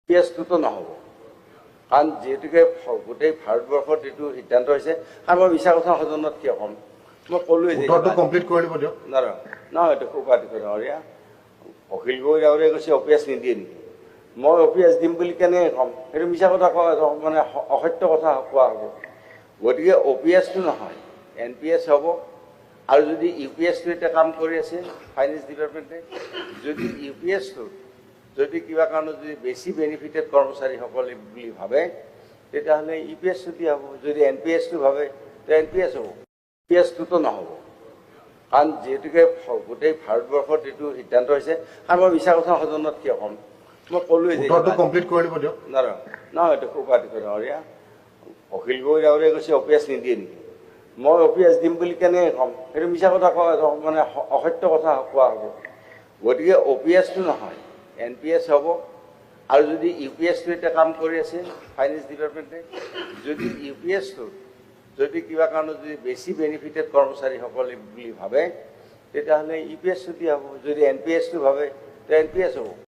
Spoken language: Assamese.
পিএছটোতো নহ'ব কাৰণ যিহেতুকে গোটেই ভাৰতবৰ্ষত এইটো সিদ্ধান্ত হৈছে কাৰণ মই মিছা কথা সদনত কিয় ক'ম মই ক'লোৱেই উত্তৰটো কমপ্লিট কৰি দিব দিয়ক নহয় এইটো সুপাতিক ডাঙৰীয়া অখিল গগৈ ডাঙৰীয়াই কৈছে OPS নিদিয়ে নেকি মই OPS দিম বুলি কেনেকৈ ক'ম সেইটো মিছা কথা কোৱা মানে অসত্য কথা কোৱা হ'ব গতিকে OPSটো নহয় NPS হ'ব আৰু যদি UPSটো এতিয়া কাম কৰি আছে ফাইনেন্স ডিপাৰ্টমেণ্টে যদি UPSটো যদি কিবা কাৰণত যদি বেছি বেনিফিটেড কৰ্মচাৰীসকলে বুলি ভাবে তেতিয়াহ'লে UPSটো দিয়া হ'ব যদি NPSটো ভাবে তেতিয়া NPS হ'ব পিএছটোতো নহ'ব কাৰণ যিহেতুকে গোটেই ভাৰতবৰ্ষত এইটো সিদ্ধান্ত হৈছে কাৰণ মই মিছা কথা সদনত কিয় ক'ম মই ক'লোৱেই উত্তৰটো কমপ্লিট কৰি দিব দিয়ক নহয় এইটো সুপাতিক ডাঙৰীয়া অখিল গগৈ ডাঙৰীয়াই কৈছে OPS নিদিয়ে নেকি মই OPS দিম বুলি কেনেকৈ ক'ম সেইটো মিছা কথা কোৱা মানে অসত্য কথা কোৱা হ'ব গতিকে OPSটো নহয় NPS হ'ব আৰু যদি UPSটো এতিয়া কাম কৰি আছে ফাইনেন্স ডিপাৰ্টমেণ্টে যদি UPSটো যদি কিবা কাৰণত যদি বেছি বেনিফিটেড কৰ্মচাৰীসকলে বুলি ভাবে তেতিয়াহ'লে UPSটো দিয়া হ'ব যদি NPSটো ভাবে তেতিয়া NPS হ'ব